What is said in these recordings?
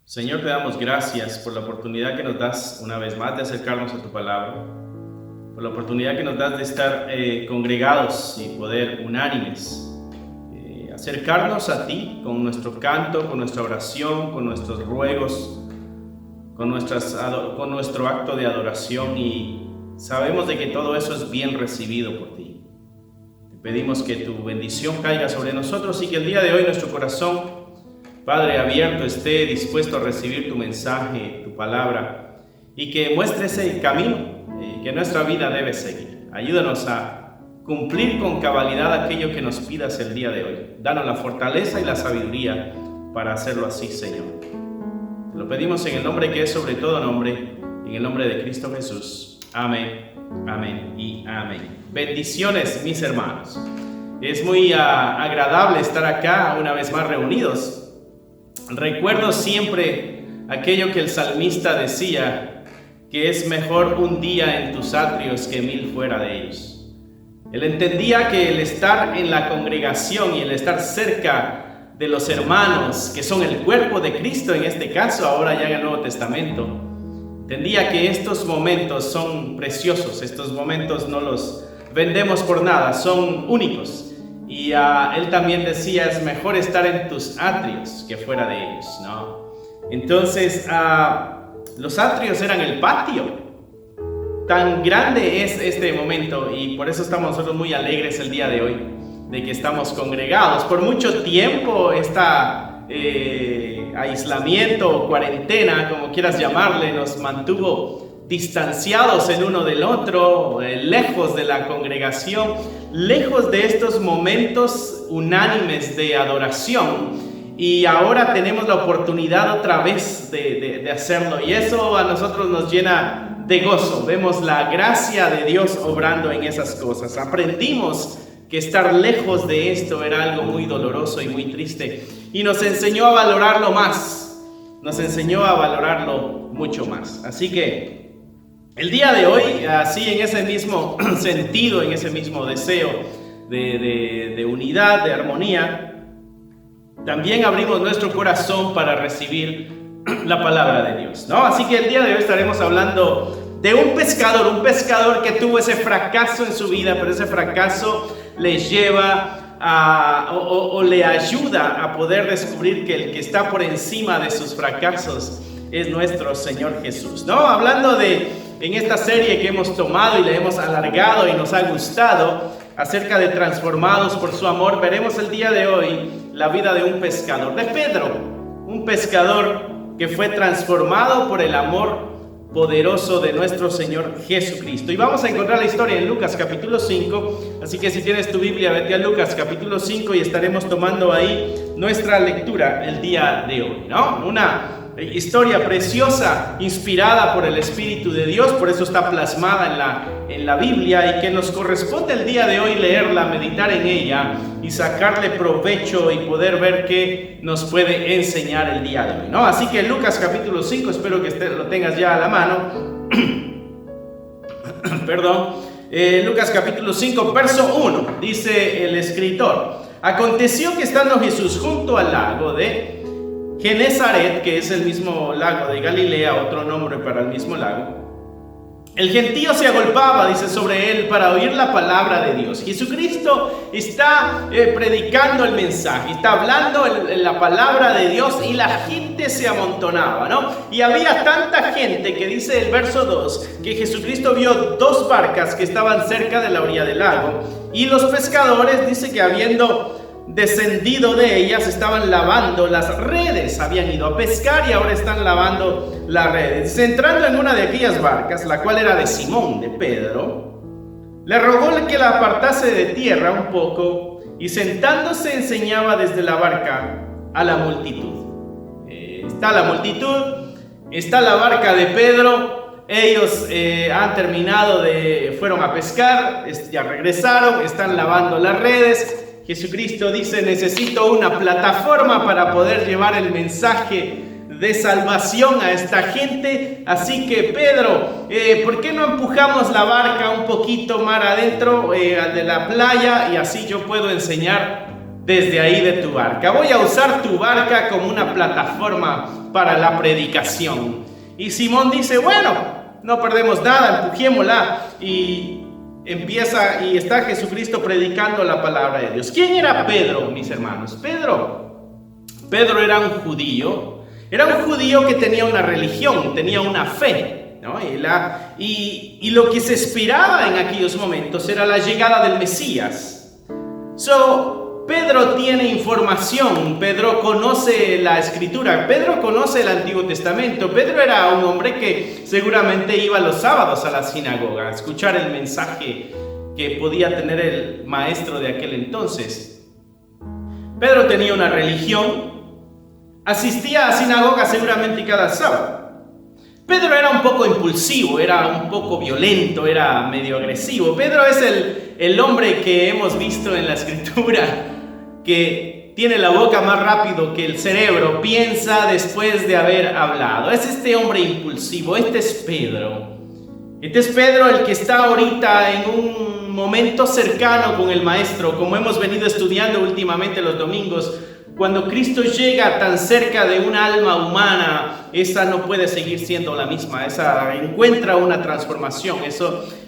Señor, te damos gracias por la oportunidad que nos das una vez más de acercarnos a tu palabra, por la oportunidad que nos das de estar congregados y poder unánimes, acercarnos a ti con nuestro canto, con nuestra oración, con nuestros ruegos, con nuestro acto de adoración, y sabemos de que todo eso es bien recibido por ti. Te pedimos que tu bendición caiga sobre nosotros y que el día de hoy nuestro corazón, Padre, abierto, esté dispuesto a recibir tu mensaje, tu palabra, y que muestres el camino que nuestra vida debe seguir. Ayúdanos a cumplir con cabalidad aquello que nos pidas el día de hoy. Danos la fortaleza y la sabiduría para hacerlo así, Señor. Te lo pedimos en el nombre que es sobre todo nombre, en el nombre de Cristo Jesús. Amén, amén y amén. Bendiciones, mis hermanos. Es muy agradable estar acá una vez más reunidos. Recuerdo siempre aquello que el salmista decía, que es mejor un día en tus atrios que 1000 fuera de ellos. Él entendía que el estar en la congregación y el estar cerca de los hermanos, que son el cuerpo de Cristo en este caso, ahora ya en el Nuevo Testamento, entendía que estos momentos son preciosos, estos momentos no los vendemos por nada, son únicos. Y él también decía, es mejor estar en tus atrios que fuera de ellos, ¿no? Entonces, los atrios eran el patio. Tan grande es este momento, y por eso estamos nosotros muy alegres el día de hoy, de que estamos congregados. Por mucho tiempo, aislamiento o cuarentena, como quieras llamarle, nos mantuvo distanciados el uno del otro, lejos de la congregación, lejos de estos momentos unánimes de adoración, y ahora tenemos la oportunidad otra vez de hacerlo, y eso a nosotros nos llena de gozo. Vemos la gracia de Dios obrando en esas cosas. Aprendimos que estar lejos de esto era algo muy doloroso y muy triste, y nos enseñó a valorarlo más, nos enseñó a valorarlo mucho más. Así que el día de hoy, así en ese mismo sentido, en ese mismo deseo de unidad, de armonía, también abrimos nuestro corazón para recibir la palabra de Dios, ¿no? Así que el día de hoy estaremos hablando de un pescador que tuvo ese fracaso en su vida, pero ese fracaso le lleva o le ayuda a poder descubrir que el que está por encima de sus fracasos es nuestro Señor Jesús, ¿no? Hablando en esta serie que hemos tomado y le hemos alargado y nos ha gustado, acerca de transformados por su amor, veremos el día de hoy la vida de un pescador, de Pedro, un pescador que fue transformado por el amor poderoso de nuestro Señor Jesucristo. Y vamos a encontrar la historia en Lucas capítulo 5, así que si tienes tu Biblia, vete a Lucas capítulo 5 y estaremos tomando ahí nuestra lectura el día de hoy, ¿no? Una historia preciosa, inspirada por el Espíritu de Dios, por eso está plasmada en la Biblia, y que nos corresponde el día de hoy leerla, meditar en ella y sacarle provecho y poder ver qué nos puede enseñar el día de hoy, ¿no? Así que Lucas capítulo 5, espero que lo tengas ya a la mano. Perdón. Lucas capítulo 5, verso 1, dice el escritor: aconteció que estando Jesús junto al lago de Genezaret, que es el mismo lago de Galilea, otro nombre para el mismo lago, el gentío se agolpaba, dice, sobre él para oír la palabra de Dios. Jesucristo está predicando el mensaje, está hablando la palabra de Dios, y la gente se amontonaba, ¿no? Y había tanta gente que dice el verso 2 que Jesucristo vio 2 barcas que estaban cerca de la orilla del lago, y los pescadores, dice que habiendo descendido de ellas, estaban lavando las redes. Habían ido a pescar y ahora están lavando las redes. Entrando en una de aquellas barcas, la cual era de Simón, de Pedro, le rogó que la apartase de tierra un poco, y sentándose enseñaba desde la barca a la multitud. Está la multitud, está la barca de Pedro. Ellos han terminado, fueron a pescar, ya regresaron, están lavando las redes. Jesucristo dice: necesito una plataforma para poder llevar el mensaje de salvación a esta gente. Así que Pedro, ¿por qué no empujamos la barca un poquito más adentro de la playa, y así yo puedo enseñar desde ahí de tu barca. Voy a usar tu barca como una plataforma para la predicación. Y Simón dice, bueno, no perdemos nada, empujémosla. Y empieza y está Jesucristo predicando la palabra de Dios. ¿Quién era Pedro, mis hermanos? Pedro era un judío. Era un judío que tenía una religión, tenía una fe, ¿no? Y lo que se esperaba en aquellos momentos era la llegada del Mesías. Pedro tiene información, Pedro conoce la Escritura, Pedro conoce el Antiguo Testamento. Pedro era un hombre que seguramente iba los sábados a la sinagoga a escuchar el mensaje que podía tener el maestro de aquel entonces. Pedro tenía una religión, asistía a sinagoga seguramente cada sábado. Pedro era un poco impulsivo, era un poco violento, era medio agresivo. Pedro es el hombre que hemos visto en la Escritura, que tiene la boca más rápido que el cerebro, piensa después de haber hablado. Es este hombre impulsivo, este es Pedro. Este es Pedro el que está ahorita en un momento cercano con el Maestro, como hemos venido estudiando últimamente los domingos. Cuando Cristo llega tan cerca de un alma humana, esa no puede seguir siendo la misma. Esa encuentra una transformación.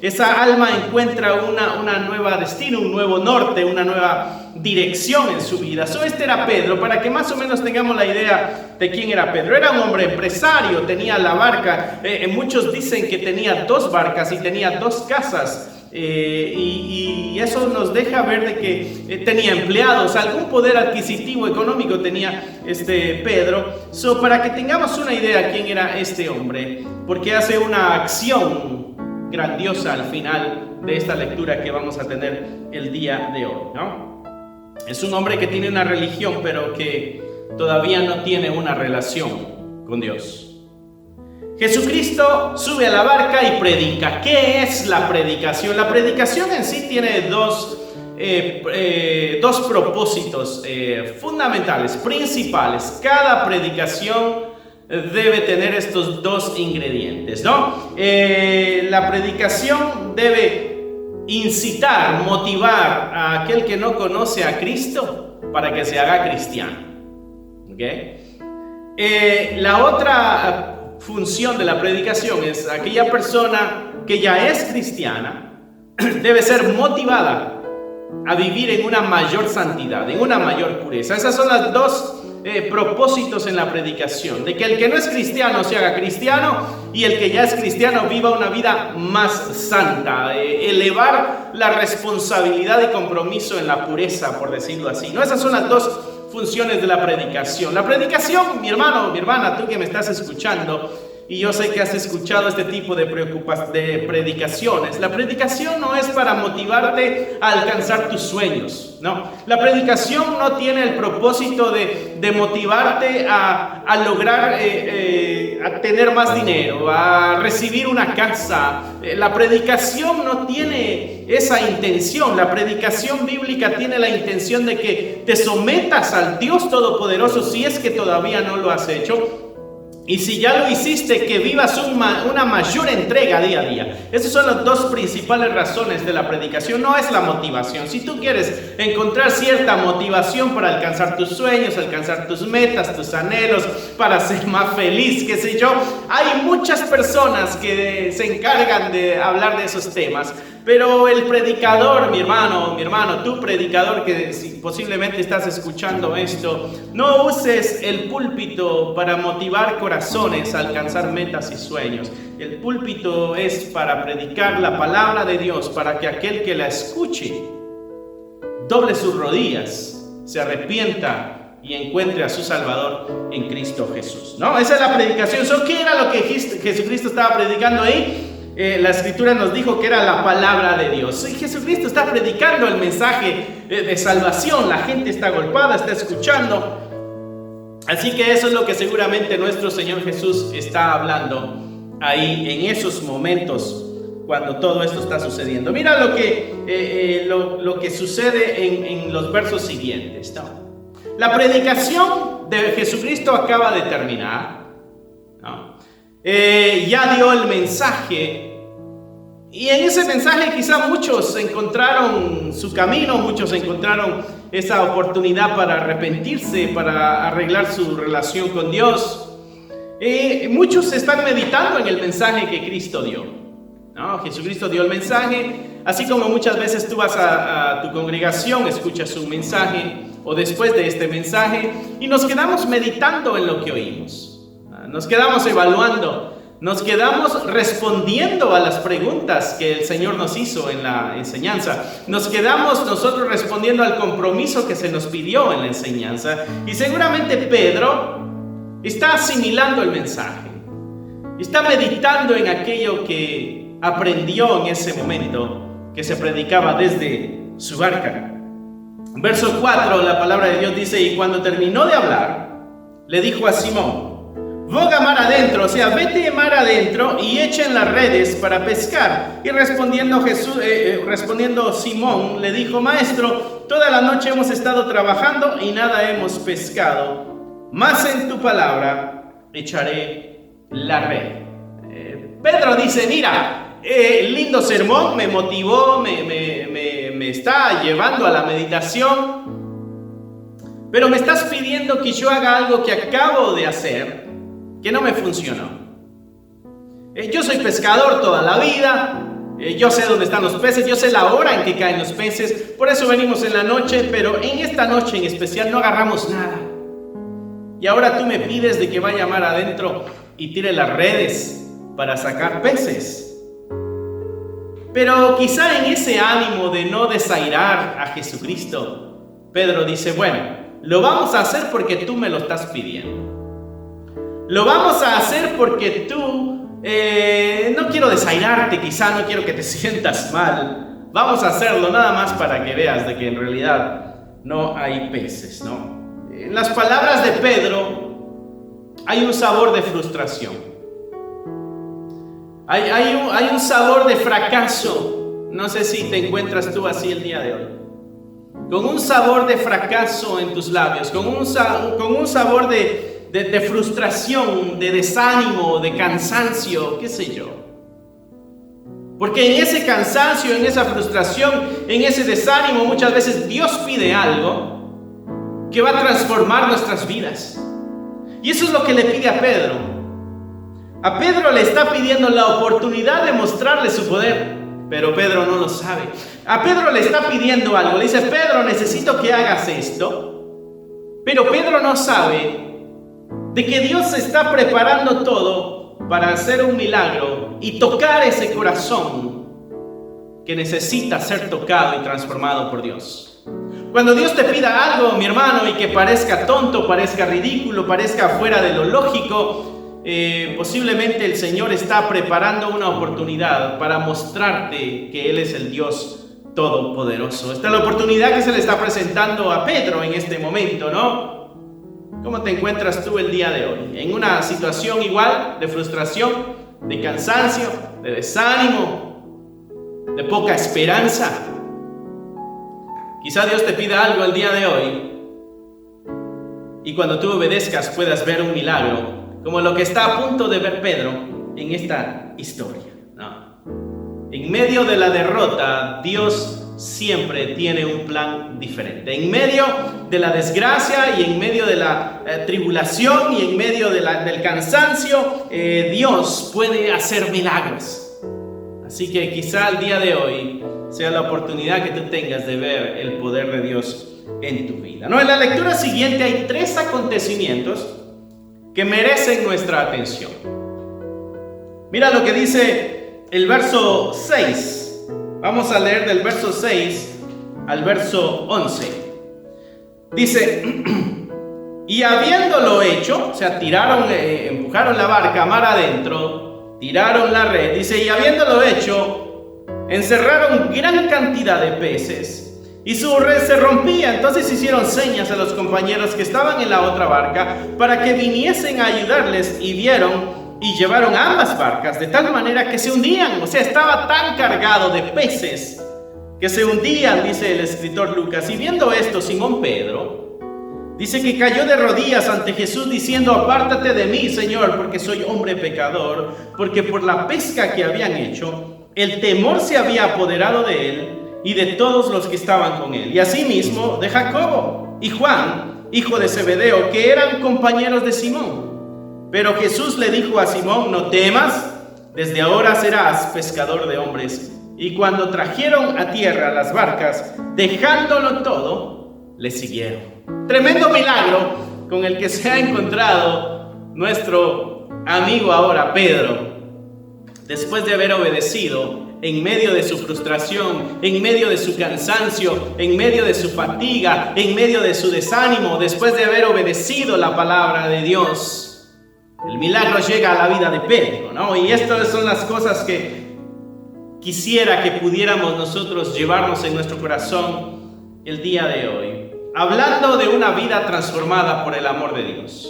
Esa alma encuentra una nueva destino, un nuevo norte, una nueva dirección en su vida. Este era Pedro, para que más o menos tengamos la idea de quién era Pedro. Era un hombre empresario, tenía la barca. Muchos dicen que tenía 2 barcas y tenía 2 casas. Y eso nos deja ver de que tenía empleados, algún poder adquisitivo económico tenía Pedro. Para que tengamos una idea quién era este hombre, porque hace una acción grandiosa al final de esta lectura que vamos a tener el día de hoy, ¿no? Es un hombre que tiene una religión, pero que todavía no tiene una relación con Dios. Jesucristo sube a la barca y predica. ¿Qué es la predicación? La predicación en sí tiene dos propósitos fundamentales, principales. Cada predicación debe tener estos 2 ingredientes, ¿no? La predicación debe incitar, motivar a aquel que no conoce a Cristo para que se haga cristiano. ¿Okay? La otra función de la predicación es aquella persona que ya es cristiana debe ser motivada a vivir en una mayor santidad, en una mayor pureza. Esas son las 2 propósitos en la predicación, de que el que no es cristiano se haga cristiano y el que ya es cristiano viva una vida más santa, elevar la responsabilidad y compromiso en la pureza, por decirlo así, ¿no? Esas son las 2 funciones de la predicación. La predicación, mi hermano, mi hermana, tú que me estás escuchando, y yo sé que has escuchado este tipo de predicaciones. La predicación no es para motivarte a alcanzar tus sueños, ¿no? La predicación no tiene el propósito de motivarte a lograr a tener más dinero, a recibir una casa. La predicación no tiene esa intención. La predicación bíblica tiene la intención de que te sometas al Dios Todopoderoso si es que todavía no lo has hecho. Y si ya lo hiciste, que vivas una mayor entrega día a día. Esas son las 2 principales razones de la predicación. No es la motivación. Si tú quieres encontrar cierta motivación para alcanzar tus sueños, alcanzar tus metas, tus anhelos, para ser más feliz, qué sé yo, hay muchas personas que se encargan de hablar de esos temas. Pero el predicador, mi hermano, tú predicador que si posiblemente estás escuchando esto, no uses el púlpito para motivar corazones a alcanzar metas y sueños. El púlpito es para predicar la palabra de Dios, para que aquel que la escuche doble sus rodillas, se arrepienta y encuentre a su Salvador en Cristo Jesús, ¿no? Esa es la predicación. ¿Qué era lo que Jesucristo estaba predicando ahí? La Escritura nos dijo que era la palabra de Dios. Jesucristo está predicando el mensaje de salvación. La gente está agolpada, está escuchando. Así que eso es lo que seguramente nuestro Señor Jesús está hablando ahí en esos momentos cuando todo esto está sucediendo. Mira lo que sucede en los versos siguientes, ¿no? La predicación de Jesucristo acaba de terminar, ¿no? Ya dio el mensaje. Y en ese mensaje quizá muchos encontraron su camino, muchos encontraron esa oportunidad para arrepentirse, para arreglar su relación con Dios. Muchos están meditando en el mensaje que Cristo dio, ¿no? Jesucristo dio el mensaje, así como muchas veces tú vas a tu congregación, escuchas un mensaje o después de este mensaje y nos quedamos meditando en lo que oímos, nos quedamos evaluando, nos quedamos respondiendo a las preguntas que el Señor nos hizo en la enseñanza. Nos quedamos nosotros respondiendo al compromiso que se nos pidió en la enseñanza. Y seguramente Pedro está asimilando el mensaje. Está meditando en aquello que aprendió en ese momento que se predicaba desde su barca. Verso 4, la palabra de Dios dice: y cuando terminó de hablar, le dijo a Simón: boga mar adentro, o sea, vete mar adentro y echen las redes para pescar. Y respondiendo Simón, le dijo: maestro, toda la noche hemos estado trabajando y nada hemos pescado, mas en tu palabra echaré la red. Pedro dice: mira, lindo sermón, me motivó, me está llevando a la meditación, pero me estás pidiendo que yo haga algo que acabo de hacer, que no me funcionó. Yo soy pescador toda la vida, yo sé dónde están los peces, yo sé la hora en que caen los peces, por eso venimos en la noche, pero en esta noche en especial no agarramos nada. Y ahora tú me pides de que vaya mar adentro y tire las redes para sacar peces. Pero quizá en ese ánimo de no desairar a Jesucristo, Pedro dice: bueno, lo vamos a hacer porque tú me lo estás pidiendo. Lo vamos a hacer porque tú, no quiero desairarte, quizá no quiero que te sientas mal. Vamos a hacerlo nada más para que veas de que en realidad no hay peces, ¿no? En las palabras de Pedro hay un sabor de frustración. Hay un sabor de fracaso. No sé si te encuentras tú así el día de hoy, con un sabor de fracaso en tus labios, con un sabor de frustración, de desánimo, de cansancio, qué sé yo. Porque en ese cansancio, en esa frustración, en ese desánimo, muchas veces Dios pide algo que va a transformar nuestras vidas. Y eso es lo que le pide a Pedro. A Pedro le está pidiendo la oportunidad de mostrarle su poder, pero Pedro no lo sabe. A Pedro le está pidiendo algo, le dice: Pedro, necesito que hagas esto. Pero Pedro no sabe de que Dios está preparando todo para hacer un milagro y tocar ese corazón que necesita ser tocado y transformado por Dios. Cuando Dios te pida algo, mi hermano, y que parezca tonto, parezca ridículo, parezca fuera de lo lógico, posiblemente el Señor está preparando una oportunidad para mostrarte que Él es el Dios Todopoderoso. Esta es la oportunidad que se le está presentando a Pedro en este momento, ¿no? ¿Cómo te encuentras tú el día de hoy? ¿En una situación igual de frustración, de cansancio, de desánimo, de poca esperanza? Quizá Dios te pida algo el día de hoy y cuando tú obedezcas puedas ver un milagro, como lo que está a punto de ver Pedro en esta historia, ¿no? En medio de la derrota, Dios siempre tiene un plan diferente. En medio de la desgracia y en medio de la tribulación y en medio del cansancio, Dios puede hacer milagros. Así que quizá el día de hoy sea la oportunidad que tú tengas de ver el poder de Dios en tu vida, ¿no? En la lectura siguiente hay 3 acontecimientos que merecen nuestra atención. Mira lo que dice el verso 6. Vamos a leer del verso 6 al verso 11. Dice: y habiéndolo hecho, o sea, empujaron la barca mar adentro, tiraron la red. Dice: y habiéndolo hecho, encerraron gran cantidad de peces y su red se rompía. Entonces hicieron señas a los compañeros que estaban en la otra barca para que viniesen a ayudarles, y vieron y llevaron ambas barcas de tal manera que se hundían. O sea, estaba tan cargado de peces que se hundían, dice el escritor Lucas. Y viendo esto, Simón Pedro dice que cayó de rodillas ante Jesús diciendo: apártate de mí, Señor, porque soy hombre pecador. Porque por la pesca que habían hecho, el temor se había apoderado de él y de todos los que estaban con él, y asimismo de Jacobo y Juan, hijo de Zebedeo, que eran compañeros de Simón. Pero Jesús le dijo a Simón: no temas, desde ahora serás pescador de hombres. Y cuando trajeron a tierra las barcas, dejándolo todo, le siguieron. Tremendo milagro con el que se ha encontrado nuestro amigo ahora, Pedro, después de haber obedecido en medio de su frustración, en medio de su cansancio, en medio de su fatiga, en medio de su desánimo, después de haber obedecido la palabra de Dios. El milagro llega a la vida de Pedro, ¿no? Y estas son las cosas que quisiera que pudiéramos nosotros llevarnos en nuestro corazón el día de hoy, hablando de una vida transformada por el amor de Dios.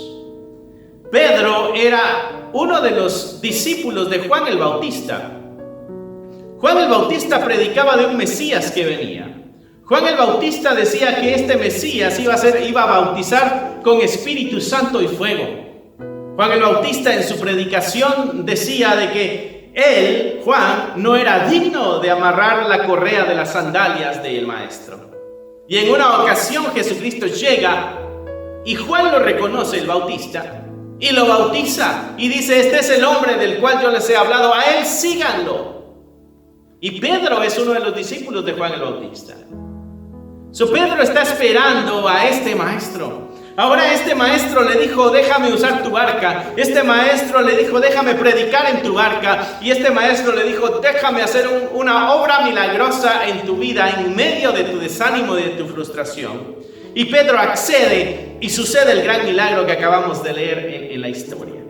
Pedro era uno de los discípulos de Juan el Bautista. Juan el Bautista predicaba de un Mesías que venía. Juan el Bautista decía que este Mesías iba a bautizar con Espíritu Santo y fuego. Juan el Bautista en su predicación decía de que él, Juan, no era digno de amarrar la correa de las sandalias del Maestro. Y en una ocasión Jesucristo llega y Juan lo reconoce, el Bautista, y lo bautiza y dice: este es el hombre del cual yo les he hablado, a él síganlo. Y Pedro es uno de los discípulos de Juan el Bautista. Pedro está esperando a este maestro. Ahora este maestro le dijo: déjame usar tu barca. Este maestro le dijo: déjame predicar en tu barca. Y este maestro le dijo: déjame hacer una obra milagrosa en tu vida, en medio de tu desánimo, de tu frustración. Y Pedro accede y sucede el gran milagro que acabamos de leer en la historia.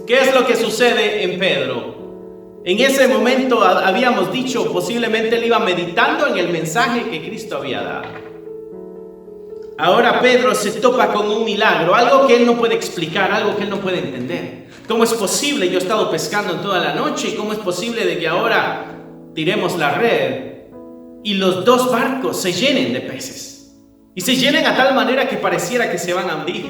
¿Qué es lo que sucede en Pedro? En ese momento habíamos dicho, posiblemente él iba meditando en el mensaje que Cristo había dado. Ahora Pedro se topa con un milagro, algo que él no puede explicar, algo que él no puede entender. ¿Cómo es posible? Yo he estado pescando toda la noche, y ¿cómo es posible de que ahora tiremos la red y los dos barcos se llenen de peces? Y se llenen a tal manera que pareciera que se van a hundir.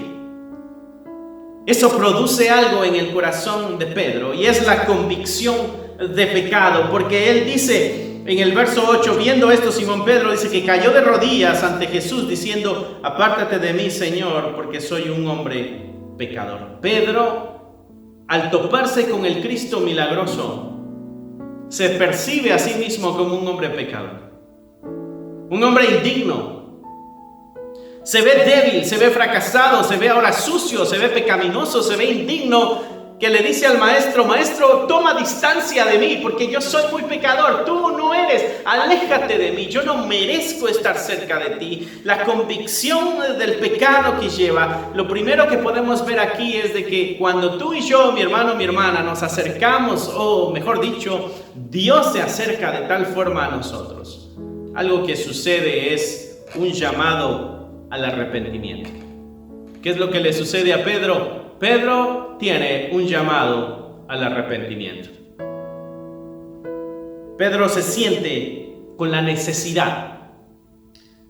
Eso produce algo en el corazón de Pedro, y es la convicción de pecado, porque él dice en el verso 8, viendo esto, Simón Pedro dice que cayó de rodillas ante Jesús diciendo: apártate de mí, Señor, porque soy un hombre pecador. Pedro, al toparse con el Cristo milagroso, se percibe a sí mismo como un hombre pecador, un hombre indigno. Se ve débil, se ve fracasado, se ve ahora sucio, se ve pecaminoso, se ve indigno, que le dice al maestro: maestro, toma distancia de mí, porque yo soy muy pecador, tú no eres, aléjate de mí, yo no merezco estar cerca de ti. La convicción del pecado que lleva, lo primero que podemos ver aquí es de que cuando tú y yo, mi hermano, mi hermana, nos acercamos, o mejor dicho, Dios se acerca de tal forma a nosotros, algo que sucede es un llamado al arrepentimiento. ¿Qué es lo que le sucede a Pedro? Pedro tiene un llamado al arrepentimiento. Pedro se siente con la necesidad.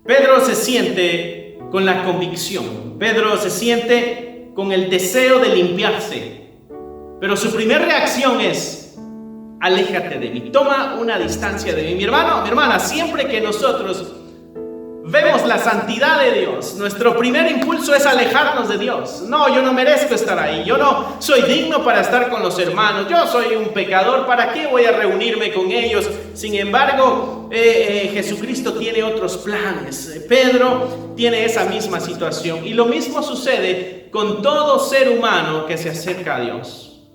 Pedro se siente con la convicción. Pedro se siente con el deseo de limpiarse. Pero su primera reacción es: aléjate de mí, toma una distancia de mí. Mi hermano, mi hermana, siempre que nosotros vemos la santidad de Dios, nuestro primer impulso es alejarnos de Dios. No, yo no merezco estar ahí, yo no soy digno para estar con los hermanos, yo soy un pecador, ¿para qué voy a reunirme con ellos? Sin embargo, Jesucristo tiene otros planes. Pedro tiene esa misma situación, y lo mismo sucede con todo ser humano que se acerca a Dios.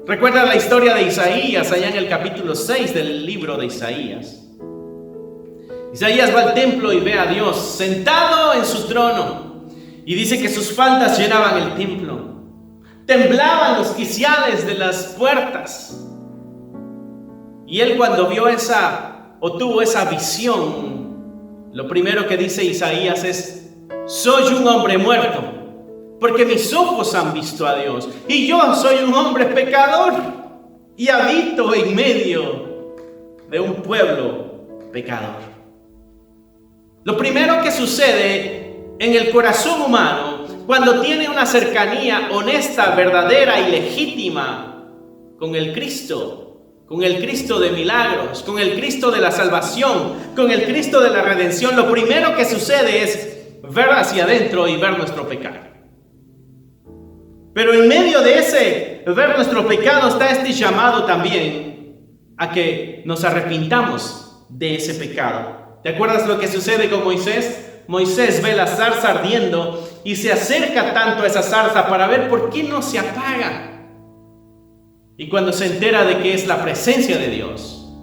Recuerda la historia de Isaías, allá en el capítulo 6 del libro de Isaías. Isaías va al templo y ve a Dios sentado en su trono, y dice que sus faldas llenaban el templo. Temblaban los quiciales de las puertas. Y él, cuando vio tuvo esa visión, lo primero que dice Isaías es: soy un hombre muerto, porque mis ojos han visto a Dios, y yo soy un hombre pecador, y habito en medio de un pueblo pecador. Lo primero que sucede en el corazón humano cuando tiene una cercanía honesta, verdadera y legítima con el Cristo con el Cristo de milagros, con el Cristo de la salvación, con el Cristo de la redención, lo primero que sucede es ver hacia adentro y ver nuestro pecado. Pero en medio de ese ver nuestro pecado está este llamado también a que nos arrepintamos de ese pecado. ¿Te acuerdas lo que sucede con Moisés? Moisés ve la zarza ardiendo y se acerca tanto a esa zarza para ver por qué no se apaga. Y cuando se entera de que es la presencia de Dios,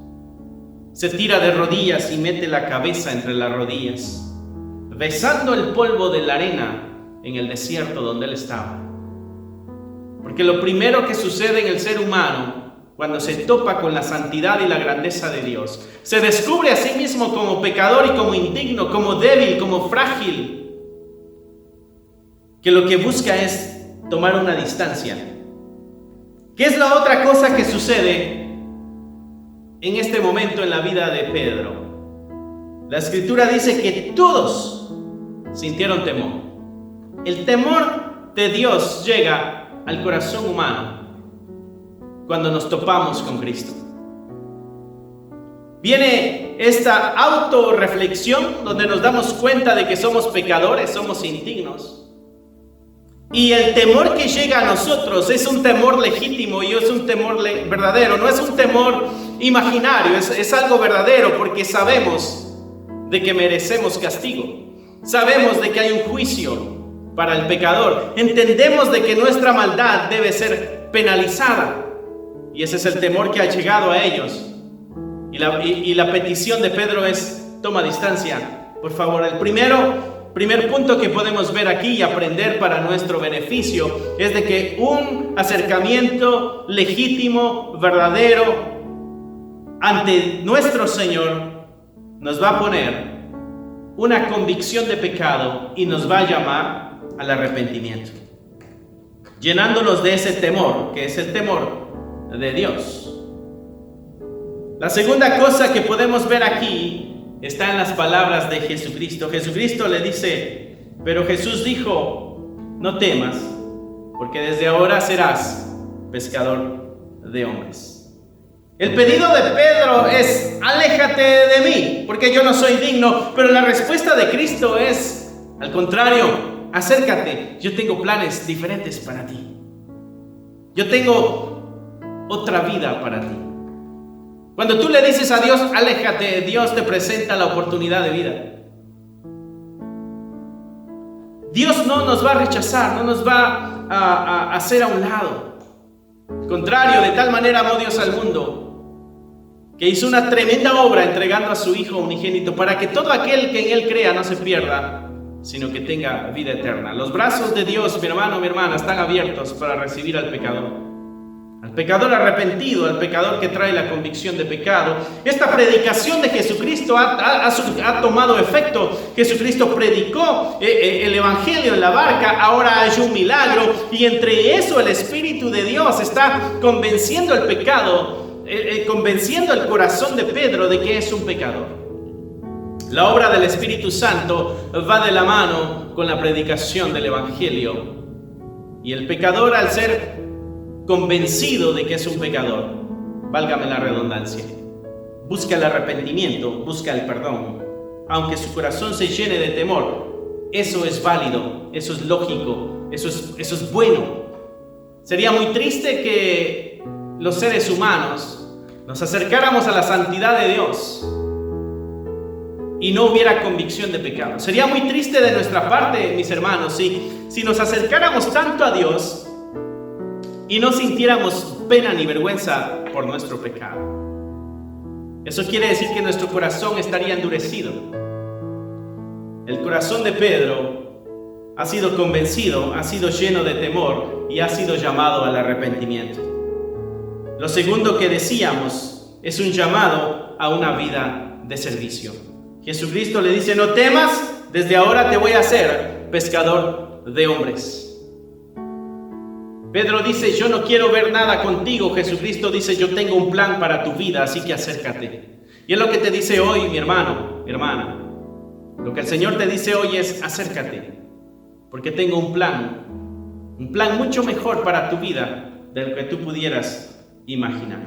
se tira de rodillas y mete la cabeza entre las rodillas, besando el polvo de la arena en el desierto donde él estaba. Porque lo primero que sucede en el ser humano cuando se topa con la santidad y la grandeza de Dios, se descubre a sí mismo como pecador y como indigno, como débil, como frágil, que lo que busca es tomar una distancia. ¿Qué es la otra cosa que sucede en este momento en la vida de Pedro? La Escritura dice que todos sintieron temor. El temor de Dios llega al corazón humano cuando nos topamos con Cristo. Viene esta autorreflexión donde nos damos cuenta de que somos pecadores, somos indignos. Y el temor que llega a nosotros es un temor legítimo y es un temor verdadero, no es un temor imaginario, es algo verdadero porque sabemos de que merecemos castigo. Sabemos de que hay un juicio para el pecador. Entendemos de que nuestra maldad debe ser penalizada. Y ese es el temor que ha llegado a ellos. Y la petición de Pedro es: toma distancia, por favor. El primer punto que podemos ver aquí y aprender para nuestro beneficio es de que un acercamiento legítimo, verdadero, ante nuestro Señor nos va a poner una convicción de pecado y nos va a llamar al arrepentimiento, llenándonos de ese temor, que es el temor de Dios. La segunda cosa que podemos ver aquí está en las palabras de Jesucristo. Jesucristo le dice, pero Jesús dijo: no temas, porque desde ahora serás pescador de hombres. El pedido de Pedro es: aléjate de mí, porque yo no soy digno. Pero la respuesta de Cristo es, al contrario: acércate, yo tengo planes diferentes para ti. Yo tengo otra vida para ti. Cuando tú le dices a Dios, aléjate, Dios te presenta la oportunidad de vida. Dios no nos va a rechazar, no nos va a hacer a un lado. Al contrario, de tal manera amó Dios al mundo, que hizo una tremenda obra entregando a su Hijo unigénito, para que todo aquel que en Él crea no se pierda, sino que tenga vida eterna. Los brazos de Dios, mi hermano, mi hermana, están abiertos para recibir al pecador. Al pecador arrepentido, al pecador que trae la convicción de pecado. Esta predicación de Jesucristo ha tomado efecto. Jesucristo predicó el Evangelio en la barca, ahora hay un milagro, y entre eso el Espíritu de Dios está convenciendo el pecado, convenciendo el corazón de Pedro de que es un pecador. La obra del Espíritu Santo va de la mano con la predicación del Evangelio, y el pecador, al ser convencido de que es un pecador, válgame la redundancia, busca el arrepentimiento, busca el perdón, aunque su corazón se llene de temor. Eso es válido, eso es lógico, eso es bueno. Sería muy triste que los seres humanos nos acercáramos a la santidad de Dios y no hubiera convicción de pecado. Sería muy triste de nuestra parte, mis hermanos, si nos acercáramos tanto a Dios y no sintiéramos pena ni vergüenza por nuestro pecado. Eso quiere decir que nuestro corazón estaría endurecido. El corazón de Pedro ha sido convencido, ha sido lleno de temor y ha sido llamado al arrepentimiento. Lo segundo que decíamos es un llamado a una vida de servicio. Jesucristo le dice: no temas, desde ahora te voy a hacer pescador de hombres. Pedro dice: yo no quiero ver nada contigo. Jesucristo dice: yo tengo un plan para tu vida, así que acércate. Y es lo que te dice hoy, mi hermano, mi hermana. Lo que el Señor te dice hoy es: acércate, porque tengo un plan mucho mejor para tu vida de lo que tú pudieras imaginar.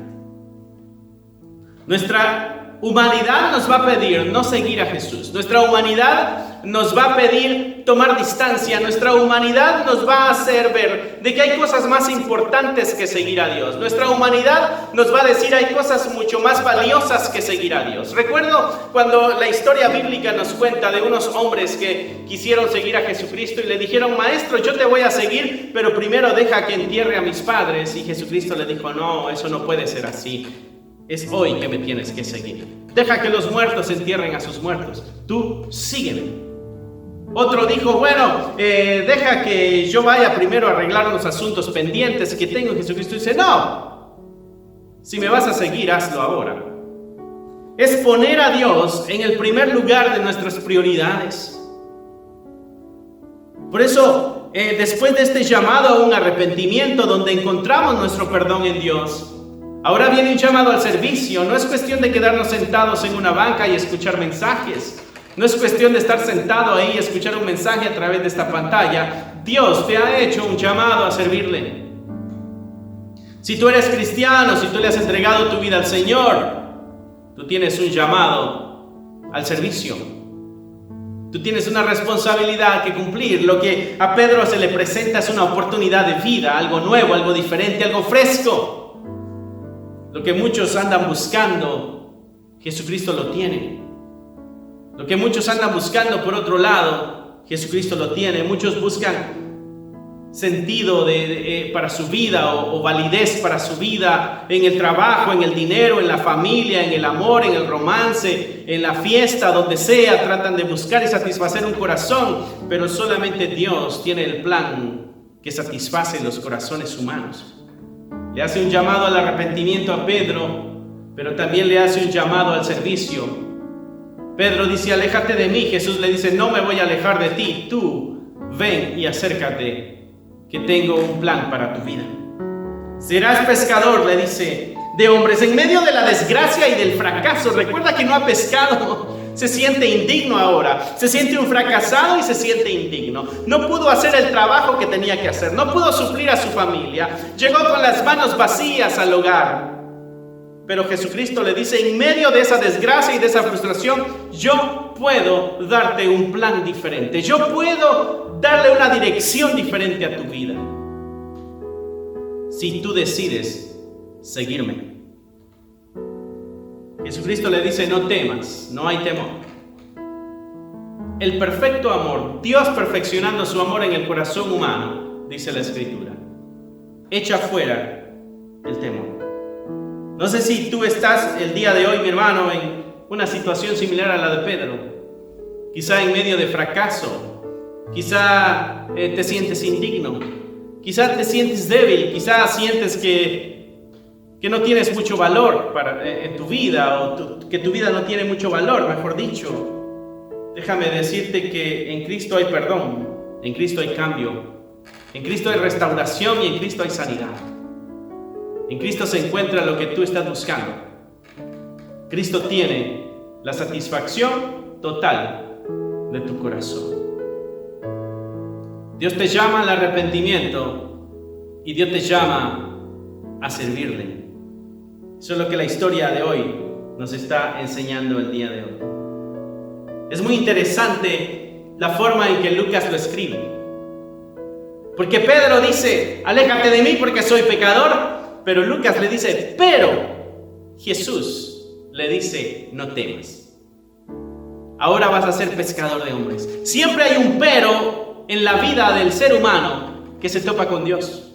Nuestra humanidad nos va a pedir no seguir a Jesús. Nuestra humanidad nos va a pedir tomar distancia. Nuestra humanidad nos va a hacer ver de que hay cosas más importantes que seguir a Dios. Nuestra humanidad nos va a decir hay cosas mucho más valiosas que seguir a Dios. Recuerdo cuando la historia bíblica nos cuenta de unos hombres que quisieron seguir a Jesucristo y le dijeron: Maestro, yo te voy a seguir, pero primero deja que entierre a mis padres. Y Jesucristo le dijo: no, eso no puede ser así. Es hoy que me tienes que seguir. Deja que los muertos entierren a sus muertos. Tú sígueme. Otro dijo: bueno, deja que yo vaya primero a arreglar los asuntos pendientes que tengo. Jesucristo dice: no. Si me vas a seguir, hazlo ahora. Es poner a Dios en el primer lugar de nuestras prioridades. Por eso, después de este llamado a un arrepentimiento donde encontramos nuestro perdón en Dios, ahora viene un llamado al servicio. No es cuestión de quedarnos sentados en una banca y escuchar mensajes. No es cuestión de estar sentado ahí y escuchar un mensaje a través de esta pantalla. Dios te ha hecho un llamado a servirle. Si tú eres cristiano, si tú le has entregado tu vida al Señor, tú tienes un llamado al servicio. Tú tienes una responsabilidad que cumplir. Lo que a Pedro se le presenta es una oportunidad de vida, algo nuevo, algo diferente, algo fresco. Lo que muchos andan buscando, Jesucristo lo tiene. Lo que muchos andan buscando por otro lado, Jesucristo lo tiene. Muchos buscan sentido para su vida o validez para su vida en el trabajo, en el dinero, en la familia, en el amor, en el romance, en la fiesta, donde sea. Tratan de buscar y satisfacer un corazón, pero solamente Dios tiene el plan que satisface los corazones humanos. Le hace un llamado al arrepentimiento a Pedro, pero también le hace un llamado al servicio. Pedro dice: aléjate de mí. Jesús le dice: no me voy a alejar de ti. Tú ven y acércate, que tengo un plan para tu vida. Serás pescador, le dice, de hombres. En medio de la desgracia y del fracaso, recuerda que no ha pescado. Se siente indigno ahora, se siente un fracasado y se siente indigno. No pudo hacer el trabajo que tenía que hacer, no pudo suplir a su familia. Llegó con las manos vacías al hogar. Pero Jesucristo le dice: en medio de esa desgracia y de esa frustración, yo puedo darte un plan diferente. Yo puedo darle una dirección diferente a tu vida. Si tú decides seguirme. Jesucristo le dice: no temas, no hay temor. El perfecto amor, Dios perfeccionando su amor en el corazón humano, dice la Escritura, echa fuera el temor. No sé si tú estás el día de hoy, mi hermano, en una situación similar a la de Pedro. Quizá en medio de fracaso, quizá te sientes indigno, quizá te sientes débil, quizá sientes que no tienes mucho valor en tu vida, o que tu vida no tiene mucho valor, mejor dicho. Déjame decirte que en Cristo hay perdón, en Cristo hay cambio, en Cristo hay restauración y en Cristo hay sanidad. En Cristo se encuentra lo que tú estás buscando. Cristo tiene la satisfacción total de tu corazón. Dios te llama al arrepentimiento y Dios te llama a servirle. Eso es lo que la historia de hoy nos está enseñando el día de hoy. Es muy interesante la forma en que Lucas lo escribe. Porque Pedro dice: aléjate de mí porque soy pecador. Pero Lucas le dice: pero Jesús le dice: no temas. Ahora vas a ser pescador de hombres. Siempre hay un pero en la vida del ser humano que se topa con Dios.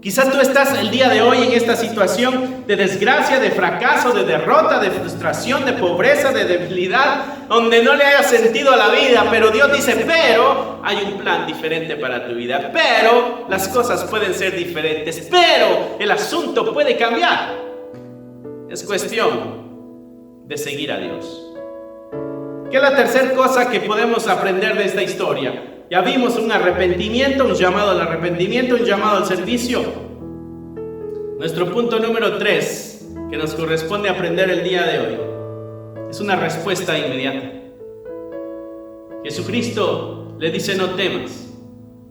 Quizás tú estás el día de hoy en esta situación de desgracia, de fracaso, de derrota, de frustración, de pobreza, de debilidad, donde no le hayas sentido a la vida, pero Dios dice: pero hay un plan diferente para tu vida, pero las cosas pueden ser diferentes, pero el asunto puede cambiar. Es cuestión de seguir a Dios. ¿Qué es la tercera cosa que podemos aprender de esta historia? Ya vimos un arrepentimiento, un llamado al arrepentimiento, un llamado al servicio. Nuestro punto número 3, que nos corresponde aprender el día de hoy, es una respuesta inmediata. Jesucristo les dice: no temas.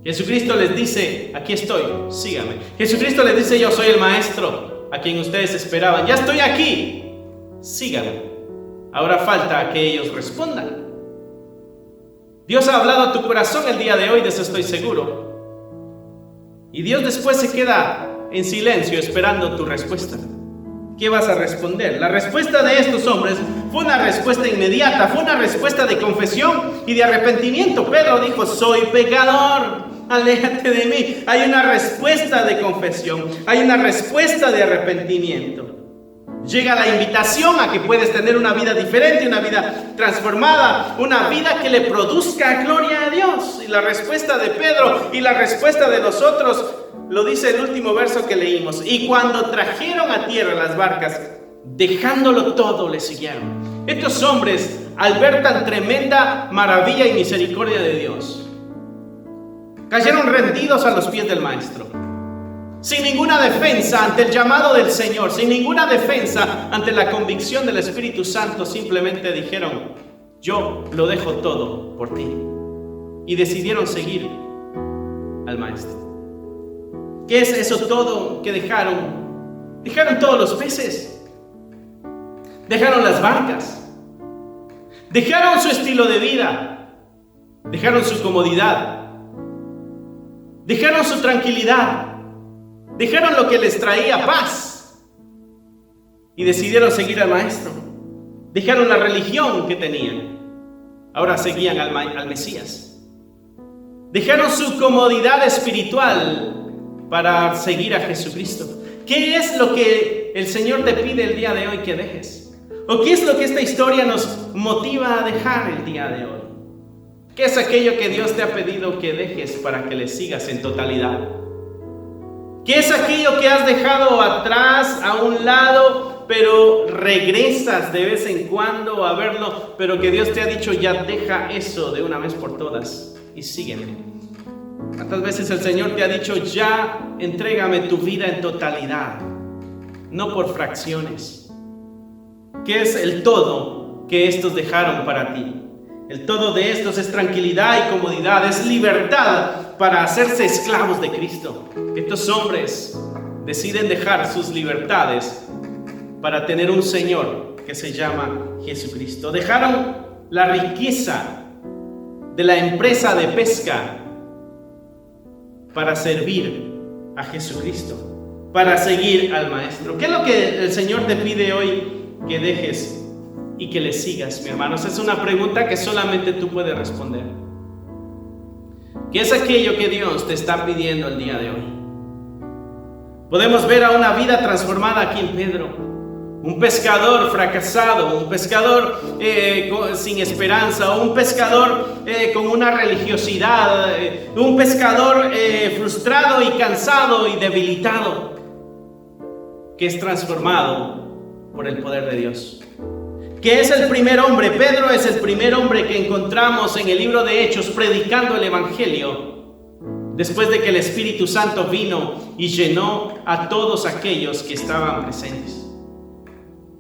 Jesucristo les dice: aquí estoy, sígame. Jesucristo les dice: yo soy el maestro a quien ustedes esperaban. Ya estoy aquí, sígame. Ahora falta que ellos respondan. Dios ha hablado a tu corazón el día de hoy, de eso estoy seguro. Y Dios después se queda en silencio esperando tu respuesta. ¿Qué vas a responder? La respuesta de estos hombres fue una respuesta inmediata, fue una respuesta de confesión y de arrepentimiento. Pedro dijo: soy pecador, aléjate de mí. Hay una respuesta de confesión, hay una respuesta de arrepentimiento. Llega la invitación a que puedes tener una vida diferente, una vida transformada, una vida que le produzca gloria a Dios. Y la respuesta de Pedro y la respuesta de nosotros lo dice el último verso que leímos. Y cuando trajeron a tierra las barcas, dejándolo todo, le siguieron. Estos hombres, al ver tan tremenda maravilla y misericordia de Dios, cayeron rendidos a los pies del Maestro, sin ninguna defensa ante el llamado del Señor, sin ninguna defensa ante la convicción del Espíritu Santo. Simplemente dijeron: yo lo dejo todo por ti. Y decidieron seguir al Maestro. ¿Qué es eso todo que dejaron? Dejaron todos los peces, dejaron las barcas, dejaron su estilo de vida, dejaron su comodidad, dejaron su tranquilidad, dejaron lo que les traía paz y decidieron seguir al Maestro. Dejaron la religión que tenían, ahora seguían al Mesías. Dejaron su comodidad espiritual para seguir a Jesucristo. ¿Qué es lo que el Señor te pide el día de hoy que dejes? ¿O qué es lo que esta historia nos motiva a dejar el día de hoy? ¿Qué es aquello que Dios te ha pedido que dejes para que le sigas en totalidad? ¿Qué es aquello que has dejado atrás, a un lado, pero regresas de vez en cuando a verlo, pero que Dios te ha dicho: ya deja eso de una vez por todas y sígueme? ¿Cuántas veces el Señor te ha dicho: ya entrégame tu vida en totalidad, no por fracciones? ¿Qué es el todo que estos dejaron para ti? El todo de estos es tranquilidad y comodidad, es libertad para hacerse esclavos de Cristo. Estos hombres deciden dejar sus libertades para tener un Señor que se llama Jesucristo. Dejaron la riqueza de la empresa de pesca para servir a Jesucristo, para seguir al Maestro. ¿Qué es lo que el Señor te pide hoy que dejes y que le sigas, mi hermano? Es una pregunta que solamente tú puedes responder. ¿Qué es aquello que Dios te está pidiendo el día de hoy? Podemos ver a una vida transformada aquí en Pedro. Un pescador fracasado, un pescador sin esperanza, un pescador con una religiosidad, un pescador frustrado y cansado y debilitado, que es transformado por el poder de Dios. Que es el primer hombre, Pedro es el primer hombre que encontramos en el libro de Hechos predicando el Evangelio, después de que el Espíritu Santo vino y llenó a todos aquellos que estaban presentes.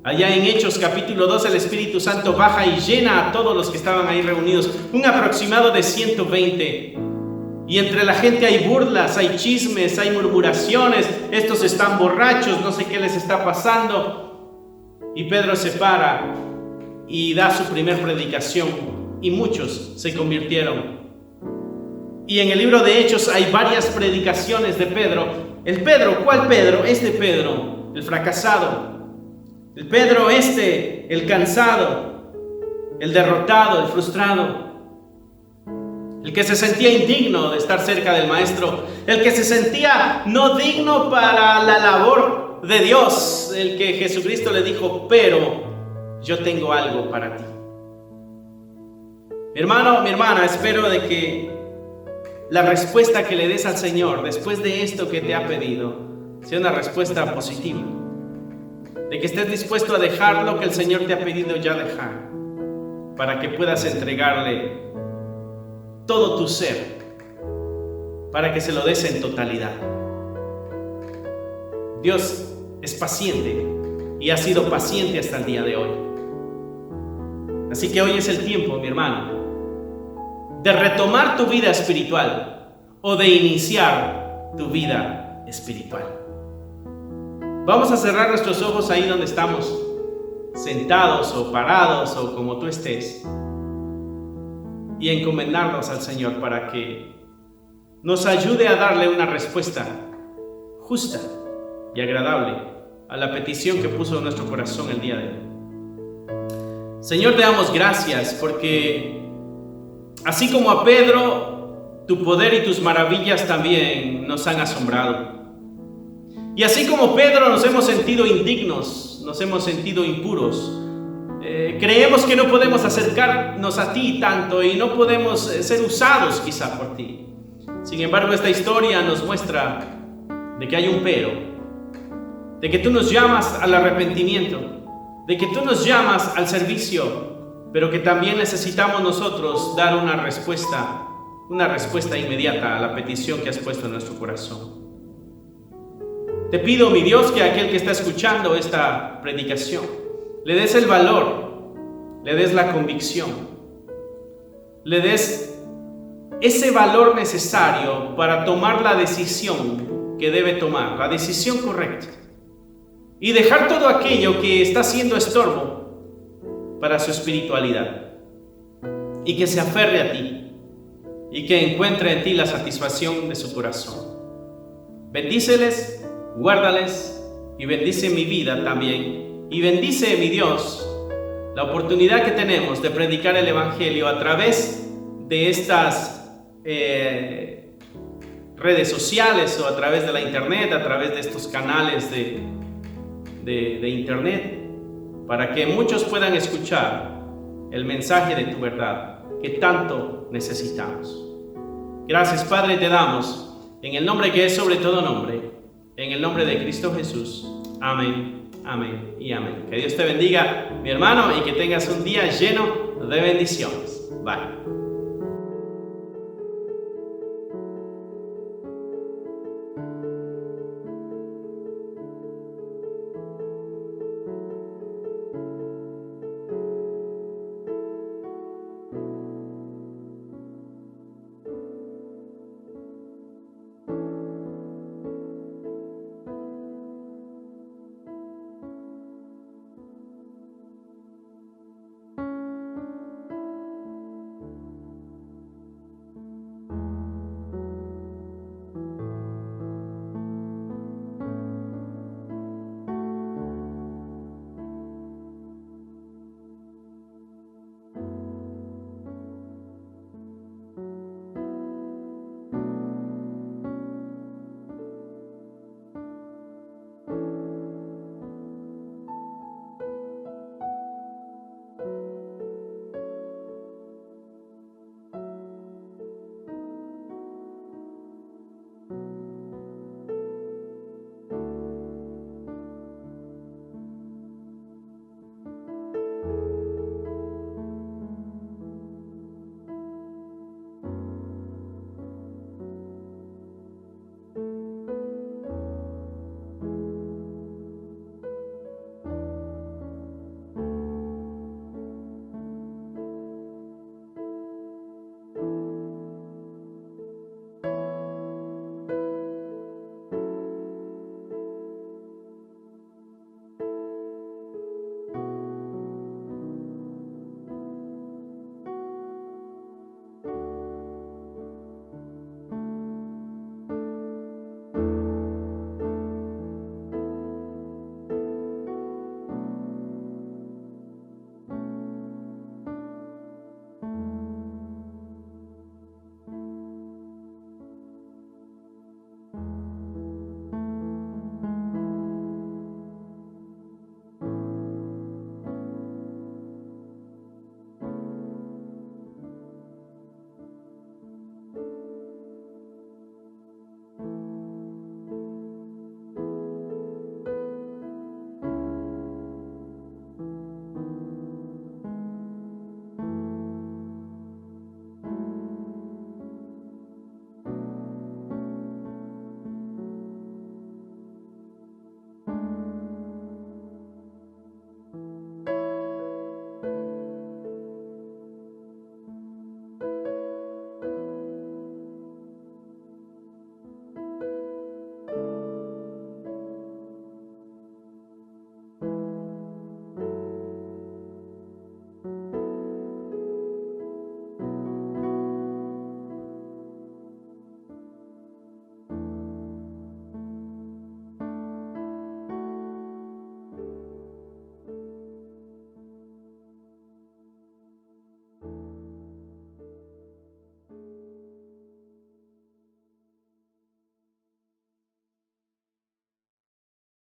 Allá en Hechos capítulo 2 el Espíritu Santo baja y llena a todos los que estaban ahí reunidos, un aproximado de 120. Y entre la gente hay burlas, hay chismes, hay murmuraciones. Estos están borrachos, no sé qué les está pasando. Y Pedro se para y da su primer predicación y muchos se convirtieron. Y en el libro de Hechos hay varias predicaciones de Pedro. El Pedro, ¿cuál Pedro? Este Pedro, el fracasado. El Pedro el cansado, el derrotado, el frustrado. El que se sentía indigno de estar cerca del Maestro. El que se sentía no digno para la labor de Dios. El que Jesucristo le dijo: pero yo tengo algo para ti. Mi hermano, mi hermana, espero de que la respuesta que le des al Señor después de esto que te ha pedido sea una respuesta positiva. De que estés dispuesto a dejar lo que el Señor te ha pedido ya dejar, para que puedas entregarle todo tu ser, para que se lo des en totalidad. Dios es paciente y ha sido paciente hasta el día de hoy. Así que hoy es el tiempo, mi hermano, de retomar tu vida espiritual o de iniciar tu vida espiritual. Vamos a cerrar nuestros ojos ahí donde estamos sentados o parados o como tú estés, y encomendarnos al Señor para que nos ayude a darle una respuesta justa y agradable a la petición que puso en nuestro corazón el día de hoy. Señor, te damos gracias porque así como a Pedro, tu poder y tus maravillas también nos han asombrado. Y así como Pedro nos hemos sentido indignos, nos hemos sentido impuros, creemos que no podemos acercarnos a ti tanto y no podemos ser usados quizá por ti. Sin embargo, esta historia nos muestra de que hay un pero, de que tú nos llamas al arrepentimiento, de que tú nos llamas al servicio, pero que también necesitamos nosotros dar una respuesta inmediata a la petición que has puesto en nuestro corazón. Te pido, mi Dios, que a aquel que está escuchando esta predicación le des el valor, le des la convicción, le des ese valor necesario para tomar la decisión que debe tomar, la decisión correcta, y dejar todo aquello que está siendo estorbo para su espiritualidad, y que se aferre a ti, y que encuentre en ti la satisfacción de su corazón. Bendíceles, guárdales, y bendice mi vida también. Y bendice, mi Dios, la oportunidad que tenemos de predicar el Evangelio a través de estas redes sociales o a través de la internet, a través de estos canales de internet, para que muchos puedan escuchar el mensaje de tu verdad que tanto necesitamos. Gracias, Padre, te damos en el nombre que es sobre todo nombre, en el nombre de Cristo Jesús. Amén. Amén y amén. Que Dios te bendiga, mi hermano, y que tengas un día lleno de bendiciones. Bye.